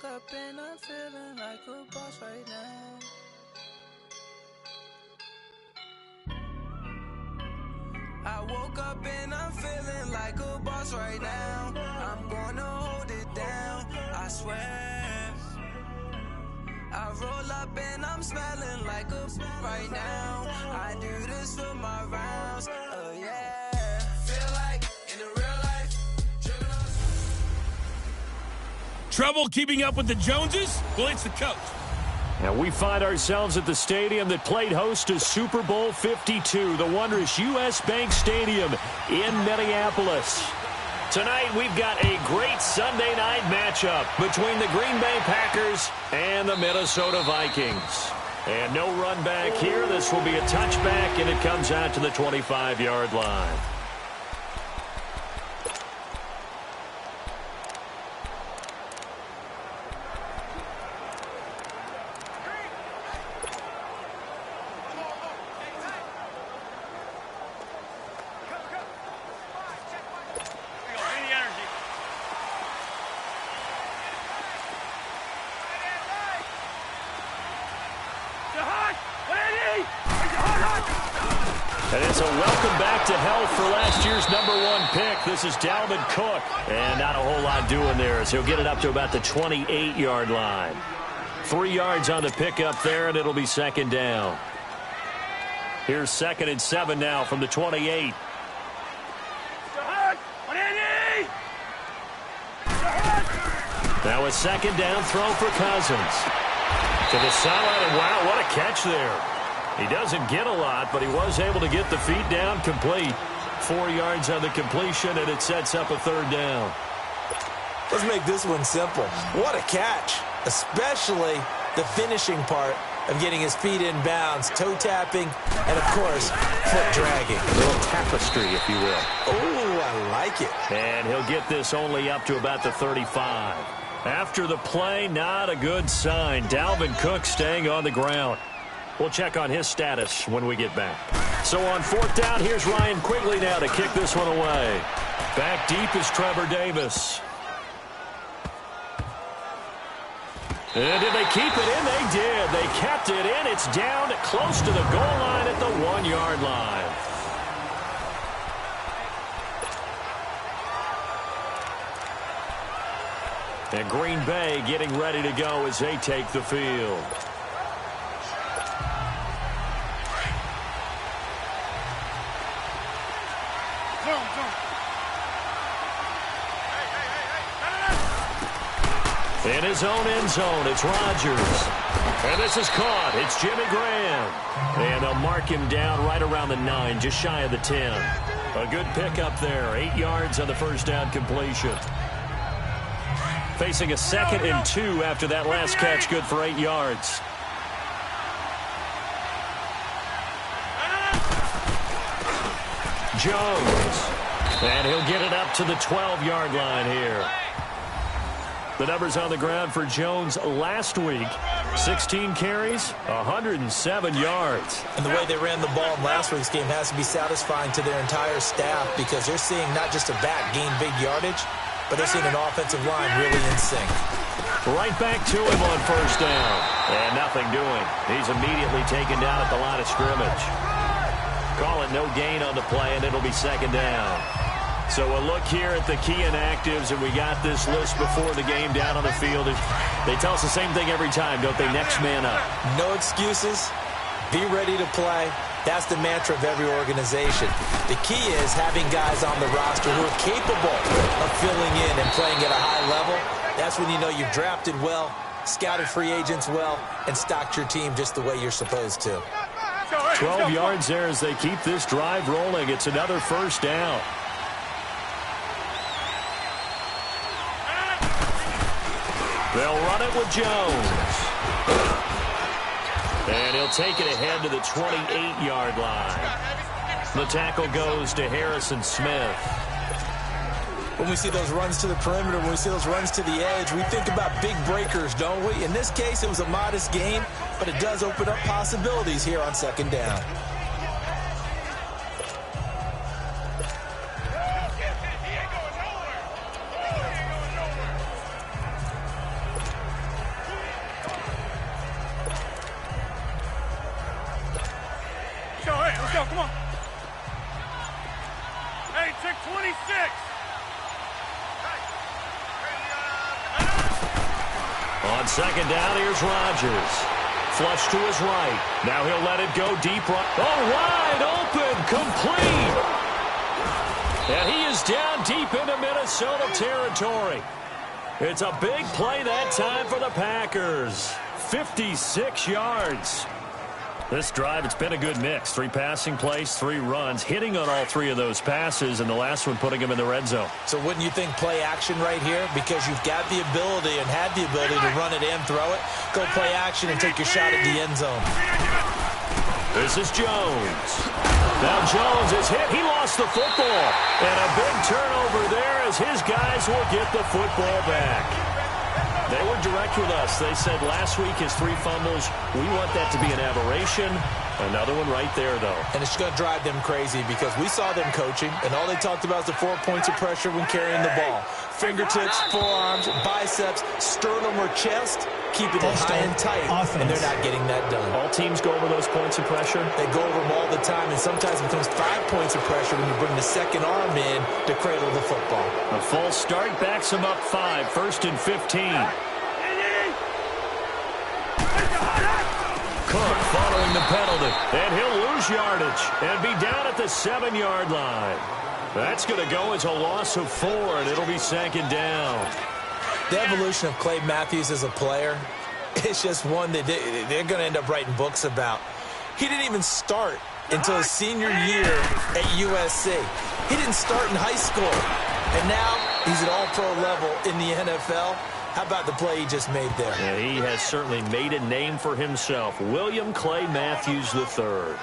woke up and I'm feeling like a boss right now. I woke up and I'm feeling like a boss right now. I'm gonna hold it down, I swear. I roll up and I'm smelling like a right now. I do this for my rounds, oh yeah. Feel like in the real life, driven on. Trouble keeping up with the Joneses? Well, it's the coach. And we find ourselves at the stadium that played host to Super Bowl 52, the wondrous U.S. Bank Stadium in Minneapolis. Tonight, we've got a great Sunday night matchup between the Green Bay Packers and the Minnesota Vikings. And no run back here. This will be a touchback, and it comes out to the 25-yard line. And it's a welcome back to health for last year's #1 pick. This is Dalvin Cook. And not a whole lot doing there as he'll get it up to about the 28-yard line. 3 yards on the pickup there, and it'll be second down. Here's 2nd and 7 now from the 28. Now a second down throw for Cousins. To the sideline, and wow, what a catch there. He doesn't get a lot, but he was able to get the feet down complete. 4 yards on the completion, and it sets up a third down. Let's make this one simple. What a catch, especially the finishing part of getting his feet in bounds, toe tapping, and, of course, foot dragging. A little tapestry, if you will. Oh, I like it. And he'll get this only up to about the 35. After the play, not a good sign. Dalvin Cook staying on the ground. We'll check on his status when we get back. So on 4th down, here's Ryan Quigley now to kick this one away. Back deep is Trevor Davis. And did they keep it in? They did. They kept it in. It's down close to the goal line at the 1-yard line. And Green Bay getting ready to go as they take the field. In his own end zone, it's Rodgers. And this is caught. It's Jimmy Graham. And they'll mark him down right around the 9, just shy of the 10. A good pickup there. 8 yards on the first down completion. Facing a 2nd and 2 after that last catch, good for 8 yards. Jones. And he'll get it up to the 12-yard line here. The numbers on the ground for Jones last week. 16 carries, 107 yards. And the way they ran the ball in last week's game has to be satisfying to their entire staff because they're seeing not just a back gain big yardage, but they're seeing an offensive line really in sync. Right back to him on first down. And nothing doing. He's immediately taken down at the line of scrimmage. Call it no gain on the play, and it'll be second down. So a look here at the key inactives, and we got this list before the game down on the field. They tell us the same thing every time, don't they? Next man up. No excuses. Be ready to play. That's the mantra of every organization. The key is having guys on the roster who are capable of filling in and playing at a high level. That's when you know you've drafted well, scouted free agents well, and stocked your team just the way you're supposed to. 12 yards there as they keep this drive rolling. It's another first down. They'll run it with Jones. And he'll take it ahead to the 28-yard line. The tackle goes to Harrison Smith. When we see those runs to the perimeter, when we see those runs to the edge, we think about big breakers, don't we? In this case, it was a modest gain, but it does open up possibilities here on second down. go, come on. Hey, check 26. On second down, here's Rodgers. Flush to his right. Now he'll let it go deep right. Oh, wide open, complete. And he is down deep into Minnesota territory. It's a big play that time for the Packers. 56 yards. This drive, it's been a good mix. 3 passing plays, 3 runs, hitting on all 3 of those passes, and the last one putting him in the red zone. So wouldn't you think play action right here? Because you've got the ability and had the ability to run it and throw it. Go play action and take your shot at the end zone. This is Jones. Now Jones is hit. He lost the football. And a big turnover there as his guys will get the football back. They were direct with us. They said last week his 3 fumbles. We want that to be an aberration. Another one right there, though. And it's going to drive them crazy because we saw them coaching, and all they talked about is the 4 points of pressure when carrying the ball. Fingertips, forearms, biceps, sternum or chest, keeping it high and tight, and they're not getting that done. All teams go over those points of pressure? They go over them all the time, and sometimes it becomes 5 points of pressure when you bring the second arm in to cradle the football. A false start backs him up 5, 1st and 15. Cook following the penalty, and he'll lose yardage and be down at the 7-yard line. That's going to go as a loss of 4, and it'll be 2nd down. The evolution of Clay Matthews as a player, it's just one that they're going to end up writing books about. He didn't even start until his senior year at USC. He didn't start in high school, and now he's at all-pro level in the NFL. How about the play he just made there? Yeah, he has certainly made a name for himself. William Clay Matthews III.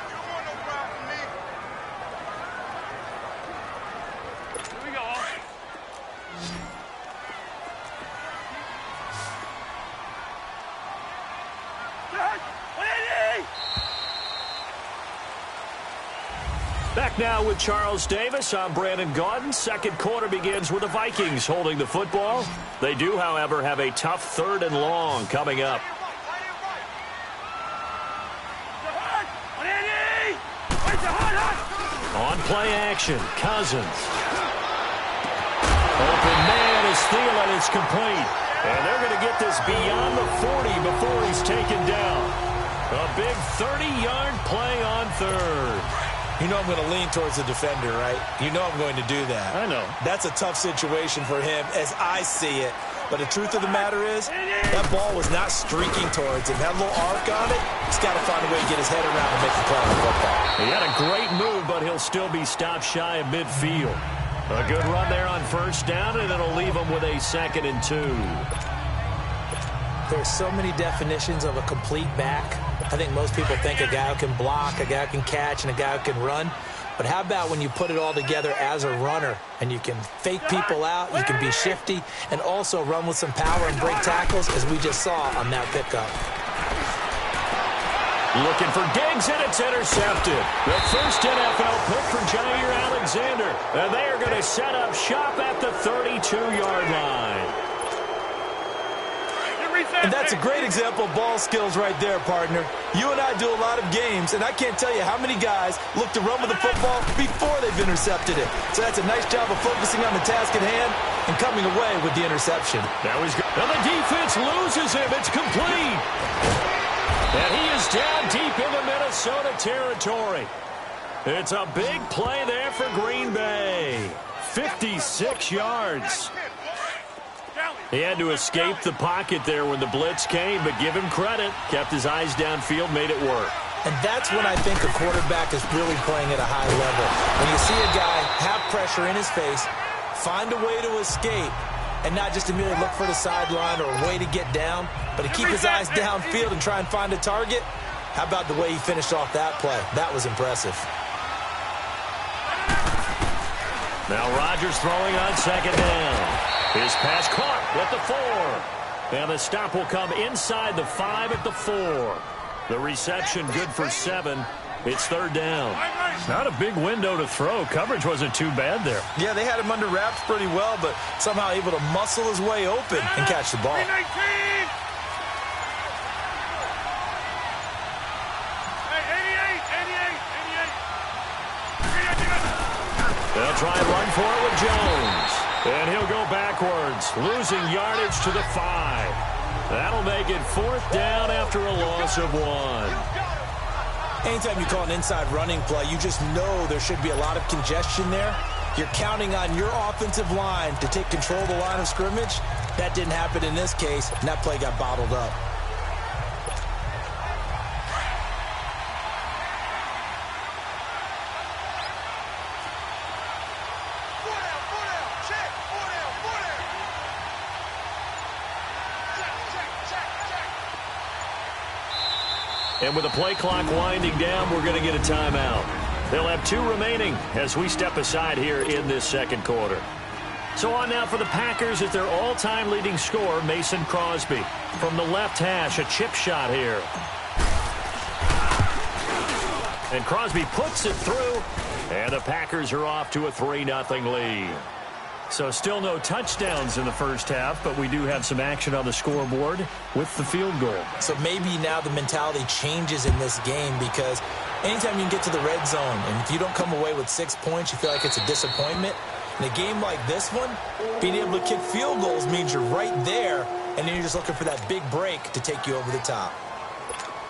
Back now with Charles Davis. I'm Brandon Gaudin. Second quarter begins with the Vikings holding the football. They do, however, have a tough 3rd and long coming up. On play action, Cousins. Open man is Thielen. It's complete. And they're going to get this beyond the 40 before he's taken down. A big 30-yard play on 3rd. You know I'm going to lean towards the defender, right? You know I'm going to do that. I know. That's a tough situation for him as I see it. But the truth of the matter is, that ball was not streaking towards him. Had a little arc on it. He's got to find a way to get his head around and make the play on the football. He had a great move, but he'll still be stopped shy of midfield. A good run there on 1st down, and it'll leave him with a 2nd and 2. There's so many definitions of a complete back. I think most people think a guy who can block, a guy who can catch, and a guy who can run. But how about when you put it all together as a runner and you can fake people out, you can be shifty, and also run with some power and break tackles, as we just saw on that pickup. Looking for Diggs, and it's intercepted. The first NFL pick for Jair Alexander. And they are going to set up shop at the 32-yard line. And that's a great example of ball skills right there, partner. You and I do a lot of games, and I can't tell you how many guys look to run with the football before they've intercepted it. So that's a nice job of focusing on the task at hand and coming away with the interception. Now he's good. Now the defense loses him. It's complete. And he is down deep into Minnesota territory. It's a big play there for Green Bay. 56 yards. He had to escape the pocket there when the blitz came, but give him credit. Kept his eyes downfield, made it work. And that's when I think a quarterback is really playing at a high level. When you see a guy have pressure in his face, find a way to escape, and not just immediately look for the sideline or a way to get down, but to keep his eyes downfield and try and find a target. How about the way he finished off that play? That was impressive. Now Rodgers throwing on 2nd down. His pass caught at the 4. And the stop will come inside the 5 at the 4. The reception good for 7. It's 3rd down. Not a big window to throw. Coverage wasn't too bad there. Yeah, they had him under wraps pretty well, but somehow able to muscle his way open and catch the ball. They'll try and run for it with Jones. And he'll go backwards, losing yardage to the 5. That'll make it 4th down after a loss of 1. Anytime you call an inside running play, you just know there should be a lot of congestion there. You're counting on your offensive line to take control of the line of scrimmage. That didn't happen in this case, and that play got bottled up. And with the play clock winding down, we're going to get a timeout. They'll have 2 remaining as we step aside here in this second quarter. So on now for the Packers at their all-time leading scorer, Mason Crosby. From the left hash, a chip shot here. And Crosby puts it through, and the Packers are off to a 3-0 lead. So still no touchdowns in the first half, but we do have some action on the scoreboard with the field goal. So maybe now the mentality changes in this game because anytime you can get to the red zone, and if you don't come away with 6 points, you feel like it's a disappointment. In a game like this one, being able to kick field goals means you're right there, and then you're just looking for that big break to take you over the top.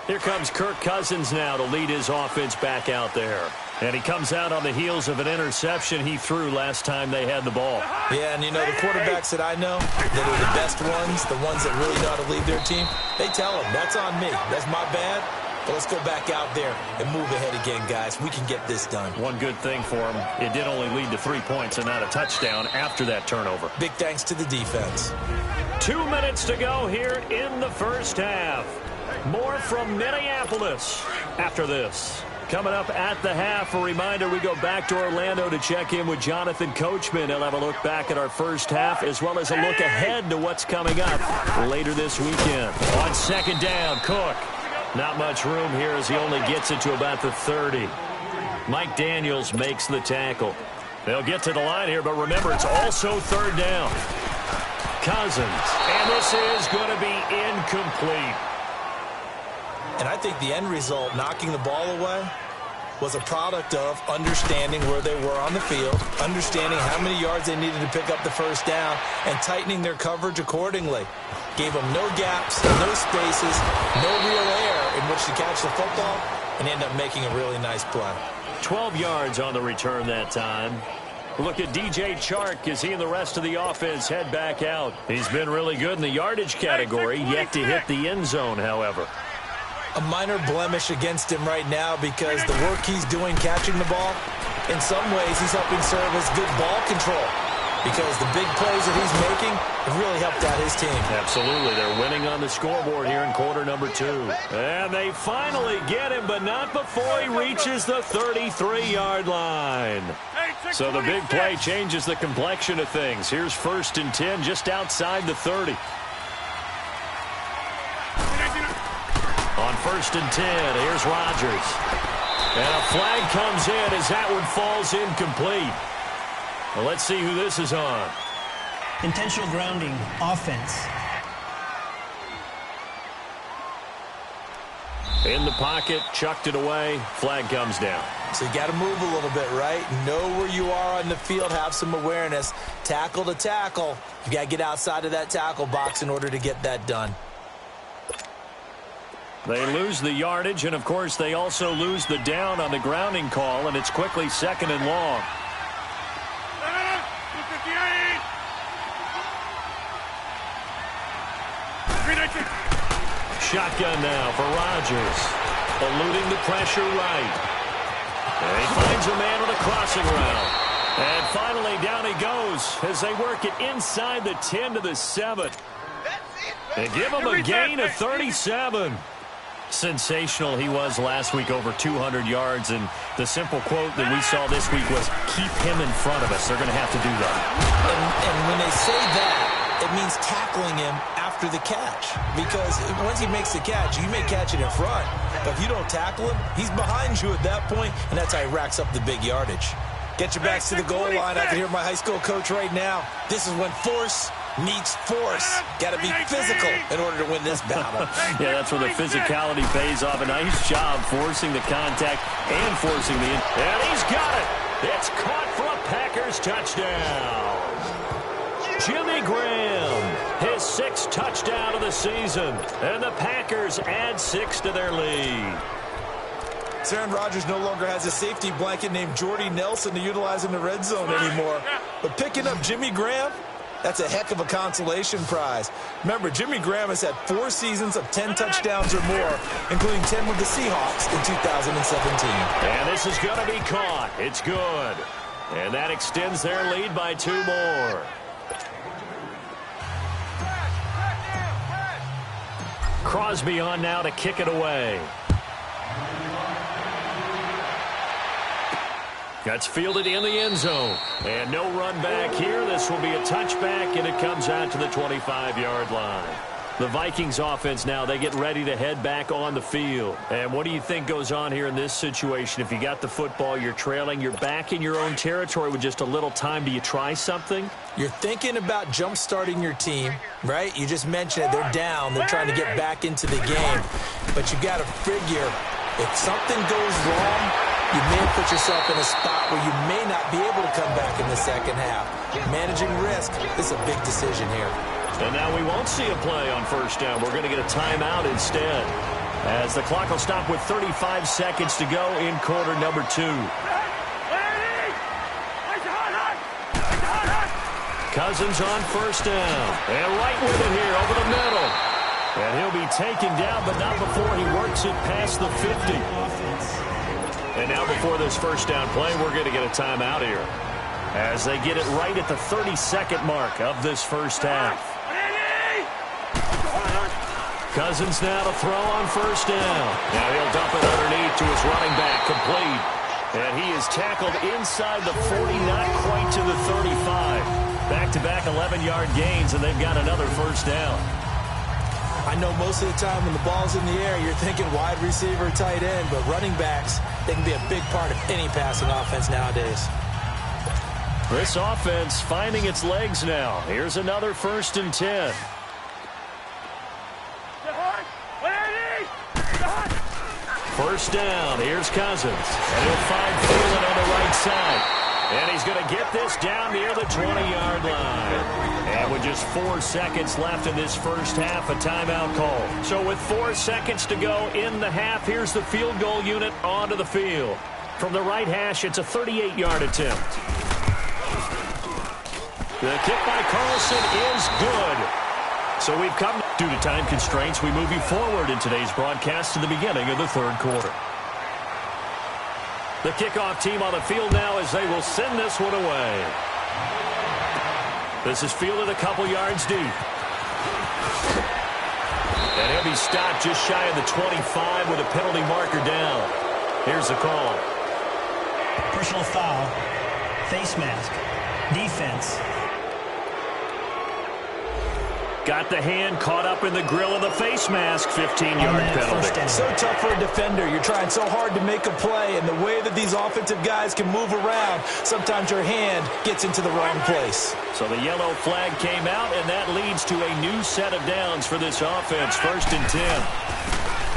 Here comes Kirk Cousins now to lead his offense back out there. And he comes out on the heels of an interception he threw last time they had the ball. Yeah, and you know, the quarterbacks that I know that are the best ones, the ones that really know how to lead their team, they tell them, that's on me. That's my bad. But let's go back out there and move ahead again, guys. We can get this done. One good thing for him, it did only lead to 3 points and not a touchdown after that turnover. Big thanks to the defense. 2 minutes to go here in the first half. More from Minneapolis after this. Coming up at the half, a reminder, we go back to Orlando to check in with Jonathan Coachman. He'll have a look back at our first half as well as a look ahead to what's coming up later this weekend. On second down, Cook. Not much room here as he only gets it to about the 30. Mike Daniels makes the tackle. They'll get to the line here, but remember, it's also third down. Cousins, and this is going to be incomplete. And I think the end result, knocking the ball away, was a product of understanding where they were on the field, understanding how many yards they needed to pick up the first down, and tightening their coverage accordingly. Gave them no gaps, no spaces, no real air in which to catch the football, and end up making a really nice play. 12 yards on the return that time. Look at DJ Chark as he and the rest of the offense head back out. He's been really good in the yardage category, yet to hit the end zone, however. A minor blemish against him right now because the work he's doing catching the ball, in some ways he's helping serve as good ball control because the big plays that he's making have really helped out his team. Absolutely. They're winning on the scoreboard here in quarter number 2. And they finally get him, but not before he reaches the 33-yard line. So the big play changes the complexion of things. Here's 1st and 10 just outside the 30. On 1st and 10, here's Rodgers. And a flag comes in as that one falls incomplete. Well, let's see who this is on. Intentional grounding, offense. In the pocket, chucked it away, flag comes down. So you got to move a little bit, right? Know where you are on the field, have some awareness. Tackle to tackle. You got to get outside of that tackle box in order to get that done. They lose the yardage, and, of course, they also lose the down on the grounding call, and it's quickly 2nd and long. Shotgun now for Rodgers. Eluding the pressure right. And he finds a man on a crossing route. And finally, down he goes as they work it inside the 10 to the 7. They give him a gain of 37. Sensational he was last week, over 200 yards, and the simple quote that we saw this week was, keep him in front of us. They're going to have to do that. And when they say that, it means tackling him after the catch, because once he makes the catch, you may catch it in front, but if you don't tackle him, he's behind you at that point, and that's how he racks up the big yardage. Get your backs to the goal line. I can hear my high school coach right now. This is when force meets force. Got to be physical in order to win this battle. Yeah, that's where the physicality pays off. A nice job forcing the contact and forcing the... And he's got it. It's caught for a Packer first touchdown. Jimmy Graham, his 6th touchdown of the season. And the Packers add 6 to their lead. Aaron Rodgers no longer has a safety blanket named Jordy Nelson to utilize in the red zone anymore. But picking up Jimmy Graham, that's a heck of a consolation prize. Remember, Jimmy Graham has had 4 seasons of 10 touchdowns or more, including 10 with the Seahawks in 2017. And this is going to be caught. It's good. And that extends their lead by 2 more. Crosby on now to kick it away. That's fielded in the end zone. And no run back here. This will be a touchback, and it comes out to the 25-yard line. The Vikings offense now, they get ready to head back on the field. And what do you think goes on here in this situation? If you got the football, you're trailing, you're back in your own territory with just a little time. Do you try something? You're thinking about jump-starting your team, right? You just mentioned it. They're down. They're trying to get back into the game. But you got to figure, if something goes wrong, you may have put yourself in a spot where you may not be able to come back in the second half. Managing risk is a big decision here. And now we won't see a play on first down. We're going to get a timeout instead, as the clock will stop with 35 seconds to go in quarter number 2. Cousins on first down. And right with it here over the middle. And he'll be taken down, but not before he works it past the 50. And now before this first down play, we're going to get a timeout here, as they get it right at the 30-second mark of this first half. Cousins now to throw on first down. Now he'll dump it underneath to his running back, complete. And he is tackled inside the 40, not quite to the 35. Back-to-back 11-yard gains, and they've got another first down. I know most of the time when the ball's in the air, you're thinking wide receiver, tight end, but running backs, they can be a big part of any passing offense nowadays. This offense finding its legs now. Here's another 1st and 10. First down, here's Cousins. And he'll find Thielen on the right side. And he's going to get this down near the 20-yard line. And with just 4 seconds left in this first half, a timeout call. So with 4 seconds to go in the half, here's the field goal unit onto the field. From the right hash, it's a 38-yard attempt. The kick by Carlson is good. So we've come, due to time constraints, we move you forward in today's broadcast to the beginning of the 3rd quarter. The kickoff team on the field now as they will send this one away. This is fielded a couple yards deep. And he'll be stopped just shy of the 25 with a penalty marker down. Here's the call. Personal foul, face mask, defense. Got the hand caught up in the grill of the face mask. 15-yard penalty. So tough for a defender. You're trying so hard to make a play, and the way that these offensive guys can move around, sometimes your hand gets into the wrong place. So the yellow flag came out, and that leads to a new set of downs for this offense. 1st and 10.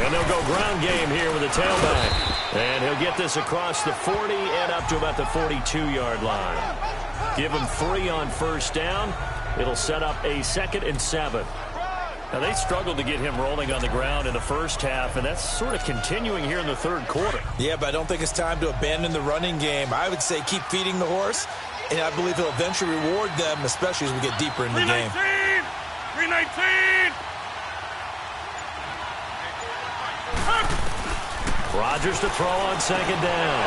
And they'll go ground game here with a tailback. And he'll get this across the 40 and up to about the 42-yard line. Give him 3 on first down. It'll set up a 2nd and 7. Now, they struggled to get him rolling on the ground in the first half, and that's sort of continuing here in the 3rd quarter. Yeah, but I don't think it's time to abandon the running game. I would say keep feeding the horse, and I believe he'll eventually reward them, especially as we get deeper in the game. 319! Rodgers to throw on 2nd down.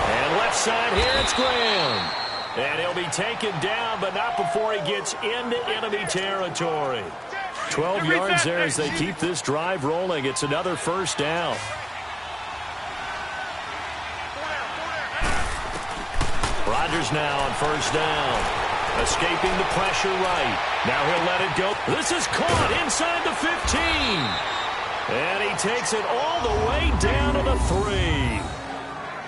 And left side here, it's Graham. And he'll be taken down, but not before he gets into enemy territory. 12 yards there as they keep this drive rolling. It's another first down. Rodgers now on first down. Escaping the pressure right. Now he'll let it go. This is caught inside the 15. And he takes it all the way down to the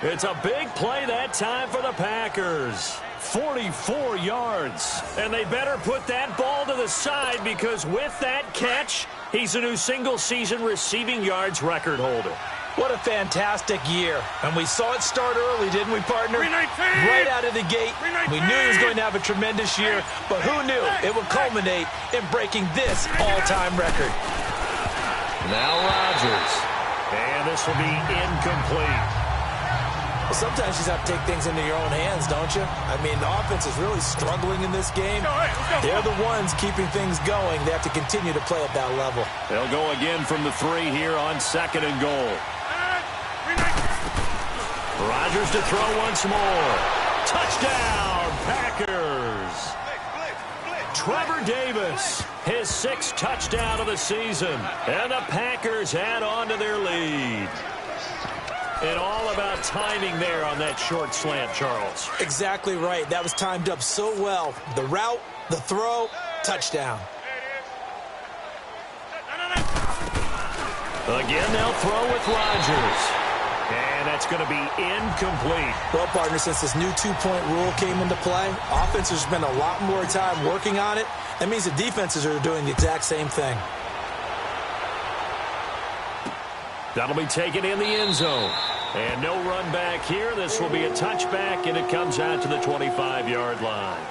3. It's a big play that time for the Packers. 44 yards. And they better put that ball to the side, because with that catch, he's a new single-season receiving yards record holder. What a fantastic year. And we saw it start early, didn't we, partner? 319! Right out of the gate. 319! We knew he was going to have a tremendous year, but who knew it would culminate in breaking this all-time record? Now Rodgers. And this will be incomplete. Well, sometimes you just have to take things into your own hands, don't you? I mean, the offense is really struggling in this game. They're the ones keeping things going. They have to continue to play at that level. They'll go again from the 3 here on 2nd and goal. Rodgers to throw once more. Touchdown, Packers. Trevor Davis, his 6th touchdown of the season. And the Packers add on to their lead. And all about timing there on that short slant, Charles. Exactly right. That was timed up so well. The route, the throw, touchdown. Again, they'll throw with Rodgers. And that's going to be incomplete. Well, partner, since this new 2-point rule came into play, offenses spend a lot more time working on it. That means the defenses are doing the exact same thing. That'll be taken in the end zone. And no run back here. This will be a touchback, and it comes out to the 25-yard line.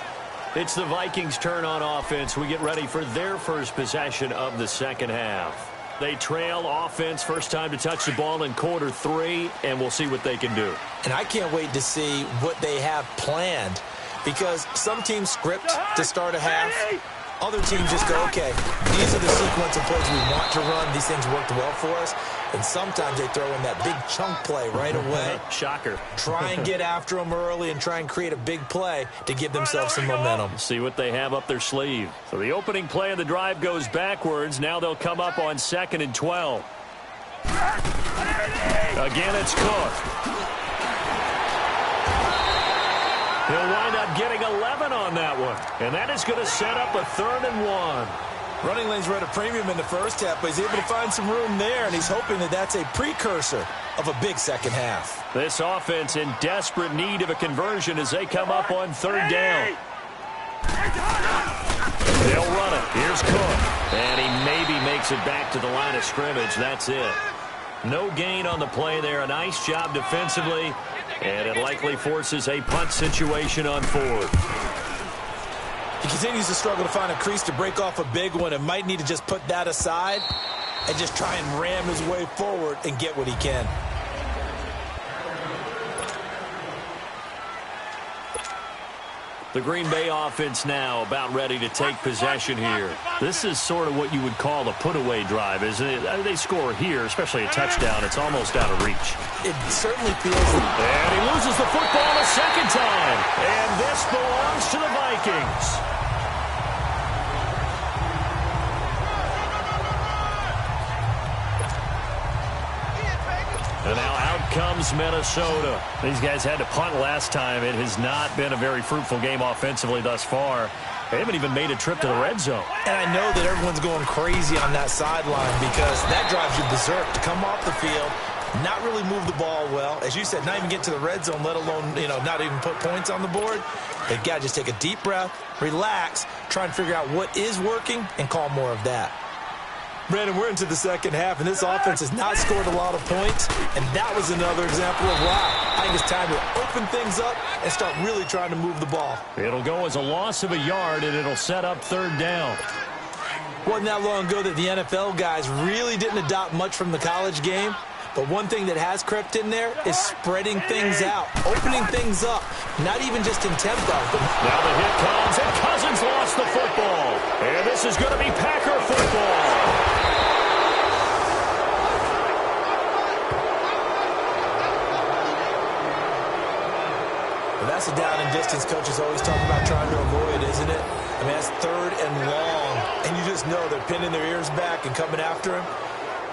It's the Vikings' turn on offense. We get ready for their first possession of the second half. They trail offense, first time to touch the ball in quarter 3, and we'll see what they can do. And I can't wait to see what they have planned, because some teams script to start a half. Other teams just go, okay, these are the sequence of plays we want to run. These things worked well for us. And sometimes they throw in that big chunk play right away. Shocker. Try and get after them early and try and create a big play to give themselves some momentum. See what they have up their sleeve. So the opening play of the drive goes backwards. Now they'll come up on 2nd and 12. Again, it's Cook. He'll wind up getting 11 on that one. And that is going to set up a 3rd and 1. Running lanes were at a premium in the first half, but he's able to find some room there, and he's hoping that that's a precursor of a big second half. This offense in desperate need of a conversion as they come up on 3rd down. They'll run it. Here's Cook. And he maybe makes it back to the line of scrimmage. That's it. No gain on the play there. A nice job defensively. And it likely forces a punt situation on 4th. He continues to struggle to find a crease to break off a big one and might need to just put that aside and just try and ram his way forward and get what he can. The Green Bay offense now about ready to take possession here. This is sort of what you would call a put-away drive, isn't it? They score here, especially a touchdown. It's almost out of reach. It certainly feels like... And he loses the football a second time. And this belongs to the Vikings. And now out comes Minnesota. These guys had to punt last time. It has not been a very fruitful game offensively thus far. They haven't even made a trip to the red zone. And I know that everyone's going crazy on that sideline because that drives you berserk to come off the field, not really move the ball well. As you said, not even get to the red zone, let alone, not even put points on the board. They've got to just take a deep breath, relax, try and figure out what is working, and call more of that. Brandon, we're into the second half, and this offense has not scored a lot of points, and that was another example of why. I think it's time to open things up and start really trying to move the ball. It'll go as a loss of a yard, and it'll set up 3rd down. Wasn't that long ago that the NFL guys really didn't adopt much from the college game, but one thing that has crept in there is spreading things out, opening things up, not even just in tempo. Now the hit comes, and Cousins lost the football. And this is going to be Packer football. Well, that's a down and distance coaches always talk about trying to avoid, isn't it? I mean, that's 3rd and long, and you just know they're pinning their ears back and coming after him,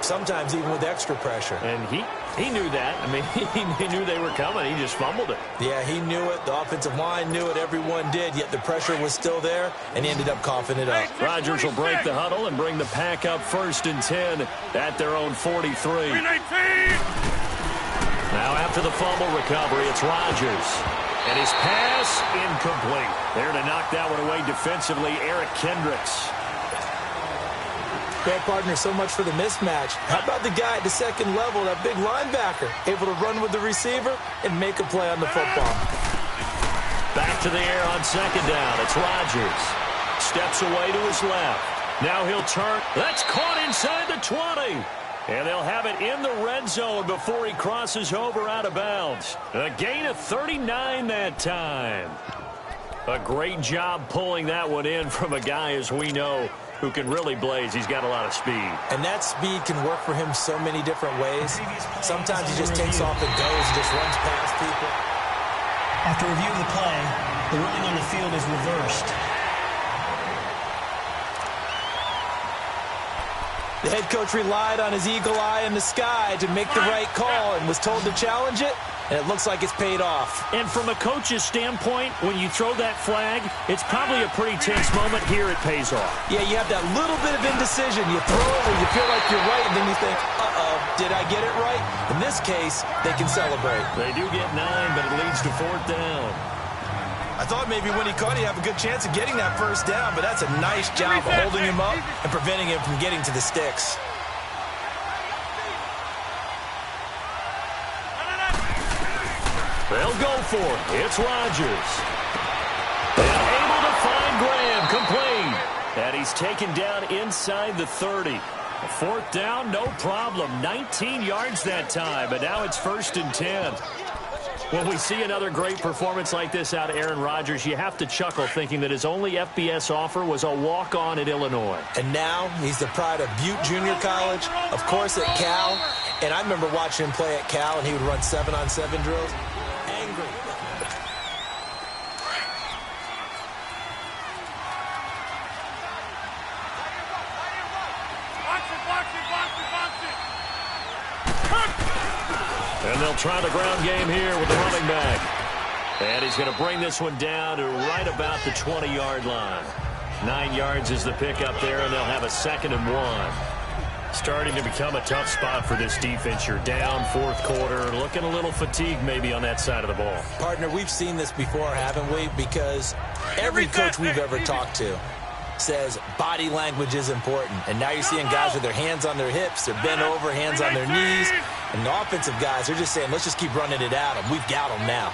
sometimes even with extra pressure. And he knew that. I mean, he knew they were coming. He just fumbled it. Yeah, he knew it. The offensive line knew it. Everyone did, yet the pressure was still there, and he ended up coughing it up. Rodgers will break the huddle and bring the Pack up 1st and 10 at their own 43. 319! Now after the fumble recovery, it's Rodgers. And his pass incomplete. There to knock that one away defensively, Eric Kendricks. Well, partner, so much for the mismatch. How about the guy at the second level, that big linebacker, able to run with the receiver and make a play on the football? Back to the air on second down. It's Rodgers. Steps away to his left. Now he'll turn. That's caught inside the 20. And they'll have it in the red zone before he crosses over out of bounds. A gain of 39 that time. A great job pulling that one in from a guy, as we know, who can really blaze. He's got a lot of speed. And that speed can work for him so many different ways. Sometimes he just takes off and goes, just runs past people. After review of the play, the ruling on the field is reversed. The head coach relied on his eagle eye in the sky to make the right call and was told to challenge it, and it looks like it's paid off. And from a coach's standpoint, when you throw that flag, it's probably a pretty tense moment. Here it pays off. Yeah, you have that little bit of indecision. You throw it when you feel like you're right, and then you think, uh-oh, did I get it right? In this case, they can celebrate. They do get 9, but it leads to 4th down. I thought maybe when he caught, he'd have a good chance of getting that first down, but that's a nice job of holding him up and preventing him from getting to the sticks. They'll go for it. It's Rodgers. And able to find Graham, complete. And he's taken down inside the 30. A 4th down, no problem. 19 yards that time, but now it's 1st and 10. When we see another great performance like this out of Aaron Rodgers, you have to chuckle thinking that his only FBS offer was a walk-on at Illinois. And now he's the pride of Butte Junior College, of course at Cal. And I remember watching him play at Cal, and he would run 7-on-7 drills. Angry. And they'll try the ground game here with the running back. And he's going to bring this one down to right about the 20-yard line. 9 yards is the pickup there, and they'll have a 2nd and 1. Starting to become a tough spot for this defense. You're down 4th quarter, looking a little fatigued maybe on that side of the ball. Partner, we've seen this before, haven't we? Because every coach we've ever talked to says body language is important. And now you're seeing guys with their hands on their hips, they're bent over, hands on their knees. And the offensive guys are just saying, let's just keep running it at them. We've got them now.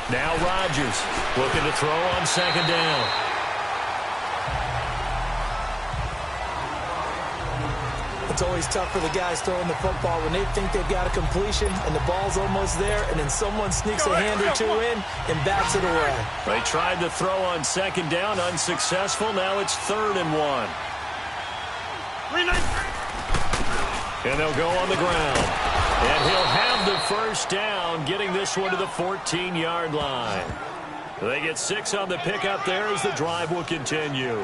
Now Rodgers looking to throw on 2nd down. It's always tough for the guys throwing the football when they think they've got a completion and the ball's almost there, and then someone sneaks a hand or two in and bats it away. They tried to throw on 2nd down, unsuccessful. Now it's 3rd and 1. And they'll go on the ground. And he'll have the 1st down, getting this one to the 14-yard line. They get 6 on the pickup there as the drive will continue.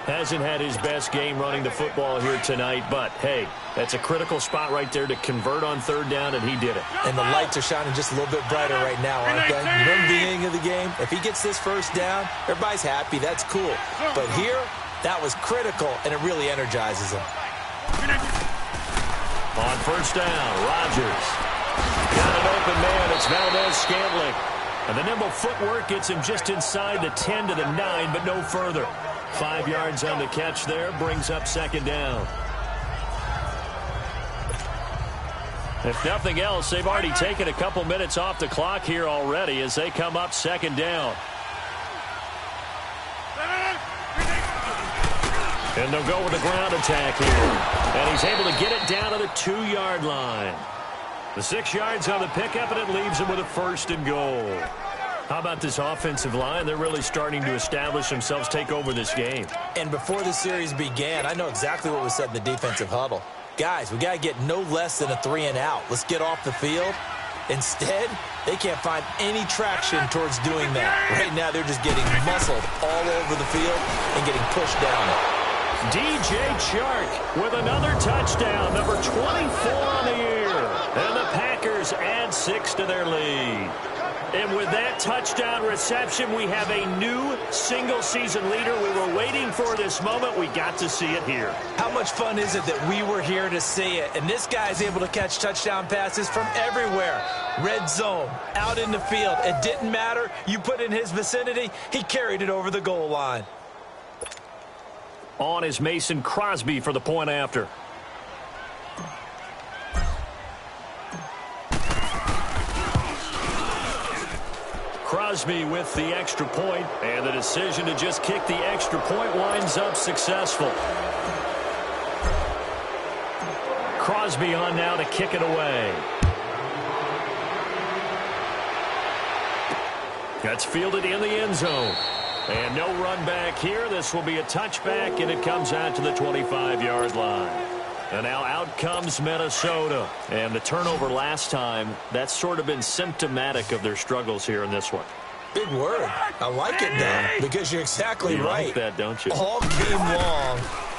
Hasn't had his best game running the football here tonight, but, hey, that's a critical spot right there to convert on 3rd down, and he did it. And the lights are shining just a little bit brighter right now, aren't they? You remember the beginning of the game? If he gets this 1st down, everybody's happy. That's cool. But here, that was critical, and it really energizes him. On 1st down, Rodgers. Got an open man. It's Valdez-Scantling. And the nimble footwork gets him just inside the 10 to the 9, but no further. 5 yards on the catch there, brings up 2nd down. If nothing else, they've already taken a couple minutes off the clock here already as they come up 2nd down. And they'll go with the ground attack here. And he's able to get it down to the 2-yard line. The 6 yards on the pickup, and it leaves him with a 1st and goal. How about this offensive line? They're really starting to establish themselves, take over this game. And before the series began, I know exactly what was said in the defensive huddle. Guys, we got to get no less than a 3-and-out. Let's get off the field. Instead, they can't find any traction towards doing that. Right now, they're just getting muscled all over the field and getting pushed down. DJ Chark with another touchdown, number 24 on the year. And the Packers add 6 to their lead. And with that touchdown reception, we have a new single-season leader. We were waiting for this moment. We got to see it here. How much fun is it that we were here to see it? And this guy's able to catch touchdown passes from everywhere. Red zone, out in the field. It didn't matter. You put in his vicinity, he carried it over the goal line. On is Mason Crosby for the point after. Crosby with the extra point, and the decision to just kick the extra point winds up successful. Crosby on now to kick it away. That's fielded in the end zone. And no run back here. This will be a touchback, and it comes out to the 25-yard line. And now out comes Minnesota. And the turnover last time, that's sort of been symptomatic of their struggles here in this one. Big word. I like it now because you're exactly right. You like that, don't you? All game long,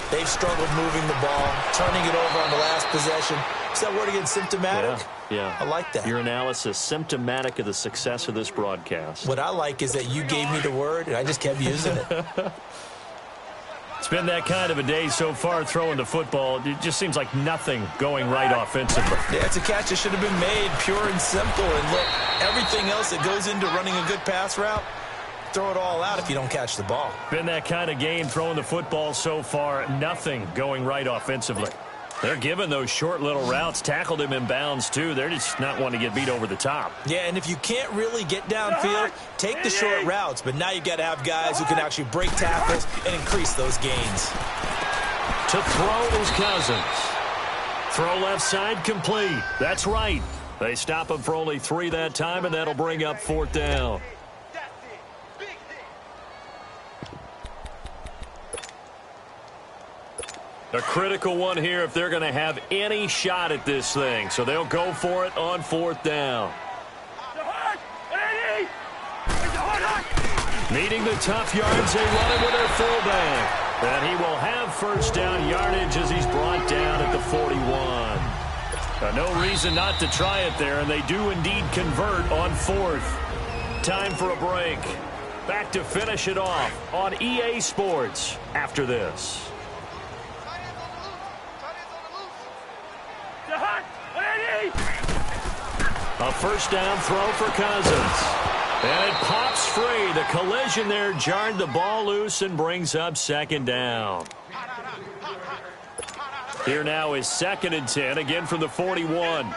they've struggled moving the ball, turning it over on the last possession. Is that word again, symptomatic? Yeah. I like that. Your analysis, symptomatic of the success of this broadcast. What I like is that you gave me the word, and I just kept using it. It's been that kind of a day so far throwing the football. It just seems like nothing going right offensively. Yeah, it's a catch that should have been made, pure and simple. And look, everything else that goes into running a good pass route, throw it all out if you don't catch the ball. Been that kind of game throwing the football so far. Nothing going right offensively. They're giving those short little routes. Tackled him in bounds, too. They're just not wanting to get beat over the top. Yeah, and if you can't really get downfield, take the short routes. But now you've got to have guys who can actually break tackles and increase those gains. To throw is Cousins. Throw left side complete. That's right. They stop him for only 3 that time, and that'll bring up 4th down. A critical one here if they're going to have any shot at this thing. So they'll go for it on 4th down. Needing the tough yards, they run it with their fullback. And he will have 1st down yardage as he's brought down at the 41. No reason not to try it there, and they do indeed convert on 4th. Time for a break. Back to finish it off on EA Sports after this. A 1st down throw for Cousins. And it pops free. The collision there jarred the ball loose and brings up 2nd down. Here now is 2nd and 10, again from the 41.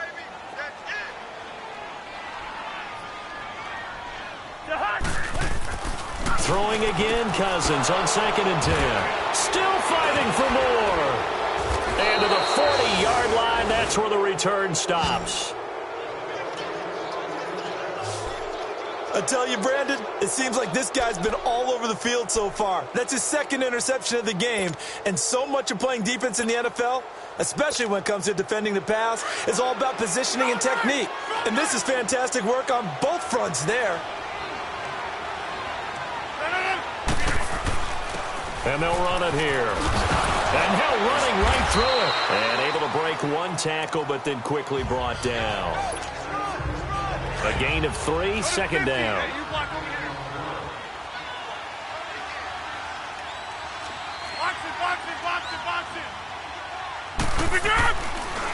Throwing again, Cousins on 2nd and 10. Still fighting for more. And to the 40-yard line, that's where the return stops. I tell you, Brandon, it seems like this guy's been all over the field so far. That's his 2nd interception of the game. And so much of playing defense in the NFL, especially when it comes to defending the pass, is all about positioning and technique. And this is fantastic work on both fronts there. And they'll run it here. And now running right through it. And able to break 1 tackle, but then quickly brought down. A gain of 3, 2nd down.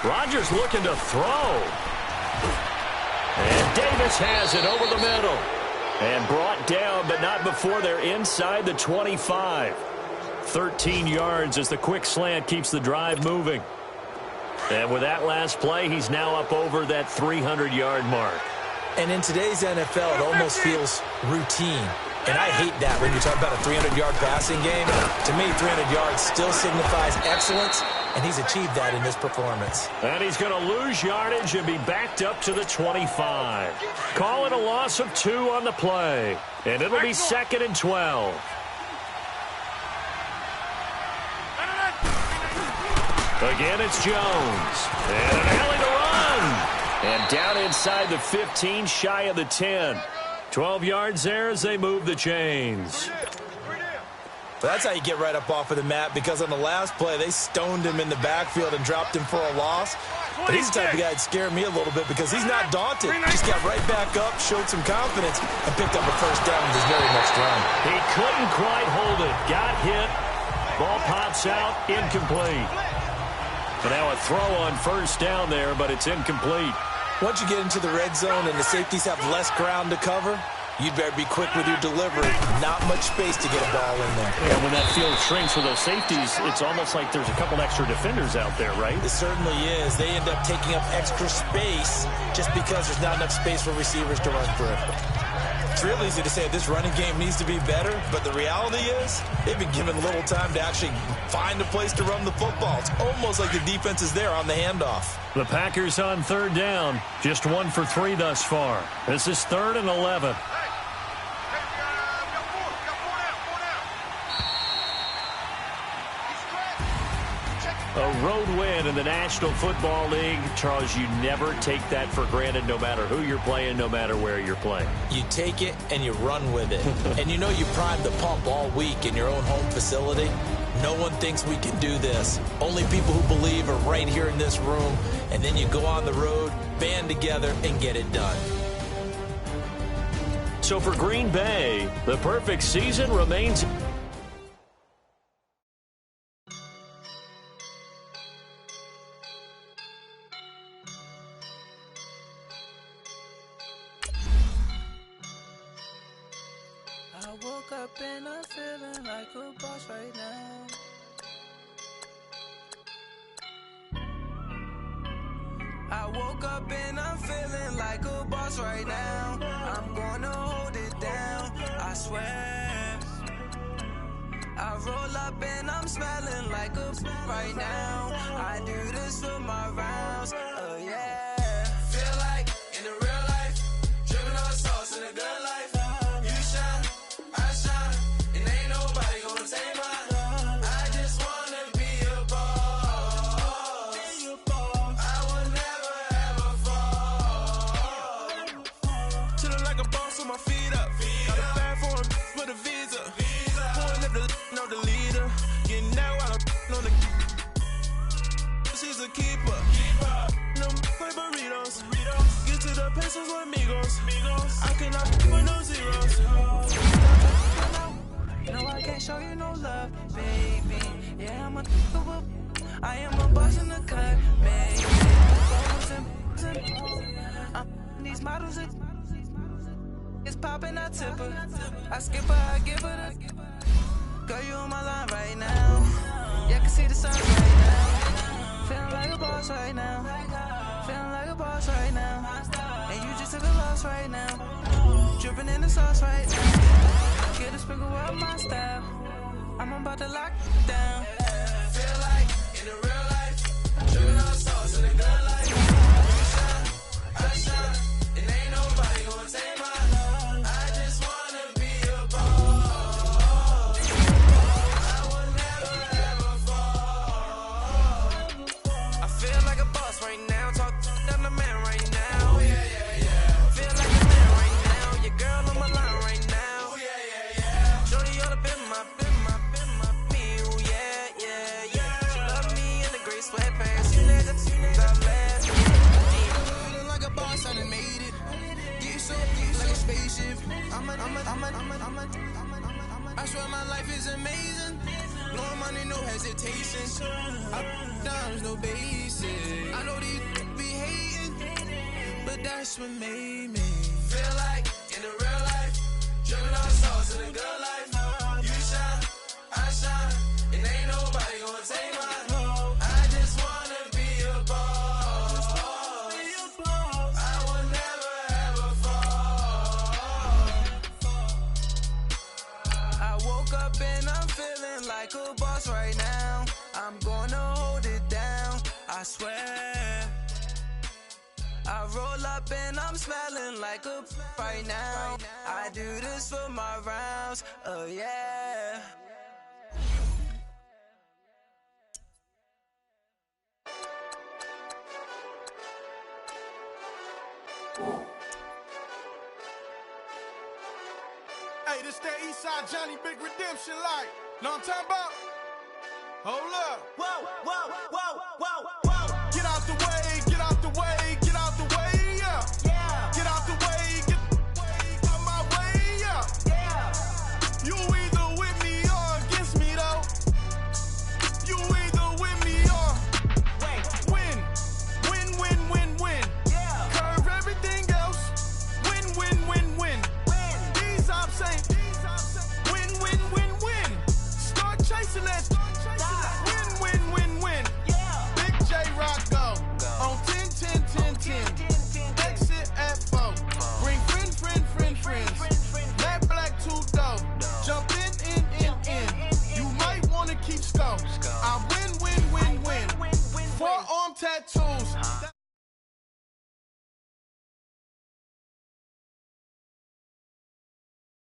Rodgers looking to throw. And Davis has it over the middle. And brought down, but not before they're inside the 25. 13 yards as the quick slant keeps the drive moving. And with that last play, he's now up over that 300-yard mark. And in today's NFL, it almost feels routine. And I hate that when you talk about a 300-yard passing game. To me, 300 yards still signifies excellence, and he's achieved that in this performance. And he's going to lose yardage and be backed up to the 25. Calling a loss of 2 on the play. And it'll be 2nd and 12. Again, it's Jones. And an alley to run. And down inside the 15, shy of the 10. 12 yards there as they move the chains. Well, that's how you get right up off of the mat, because on the last play, they stoned him in the backfield and dropped him for a loss. But he's the type of guy that scared me a little bit because he's not daunted. Just got right back up, showed some confidence, and picked up a 1st down with his very next run. He couldn't quite hold it. Got hit. Ball pops out. Incomplete. But now a throw on 1st down there, but it's incomplete. Once you get into the red zone and the safeties have less ground to cover, You better be quick with your delivery. Not much space to get a ball in there. Yeah, when that field shrinks for those safeties, it's almost like there's a couple extra defenders out there, right? It certainly is. They end up taking up extra space just because there's not enough space for receivers to run through. It's real easy to say this running game needs to be better, but the reality is they've been given little time to actually find a place to run the football. It's almost like the defense is there on the handoff. The Packers on third down. Just 1 for 3 thus far. This is 3rd and 11. A road win in the National Football League. Charles, you never take that for granted no matter who you're playing, no matter where you're playing. You take it and you run with it. And you know you primed the pump all week in your own home facility. No one thinks we can do this. Only people who believe are right here in this room. And then you go on the road, band together, and get it done. So for Green Bay, the perfect season remains. I woke up and I'm feeling like a boss right now. I woke up and I'm feeling like a boss right now. I'm gonna hold it down, I swear. I roll up and I'm smelling like a right now. I do this for my rounds, oh yeah. Feel like in the real life, dripping on sauce in a good life. You shine, I shine, and ain't nobody gonna take mine. I just wanna be a boss. I will never ever fall. Chillin' like a boss with my feet up. Got a bag for with a visa. Pulling up the leader. Getting out while I'm on the. She's a keeper. No play burritos. Get to the pesos with amigos. I cannot with no zeros. No, I can't show you no love, baby. Yeah, I am a boss in the cut, baby. These models it's popping, I tip her. I skip her, I give her the. Girl, you on my line right now. Yeah, I can see the sun right now. Feeling like a boss right now. Feeling like a boss right now. And you just took a loss right now. Dripping in the sauce right now. Get a sprinkle of my style. I'm about to lock it down. Feel like in the real life, dripping on sauce in the good life. You shine, I shine, and ain't nobody gonna take mine. I just wanna be a boss. I will never ever fall. I feel like a boss right now. Talk to the man right now. Oh, yeah, yeah, yeah. Feel like a man right now. Your girl on my line right now. Oh, yeah, yeah, yeah. Shorty ought to be my, me. Oh, yeah, yeah, yeah. She love me in the gray sweatpants. You niggas, I laugh. Feeling like a boss, I done made it. Get so like a spaceship. I swear my life is amazing. Blowing money, no hesitation. Up, downs, no basic. I know these be hating, but that's what made me. Feel like in the real life, dripping on sauce in the good life. You shine, I shine, and ain't nobody gonna take mine. I just wanna be a boss. I will never ever fall. I woke up and I'm feeling like a boss right now. I'm gonna hold it down, I swear. I roll up and I'm smelling like a right now. I do this for my rounds, oh yeah. Hey, this that Eastside Johnny Big Redemption like. Know what I'm talking about? Hold up. Whoa, whoa, whoa.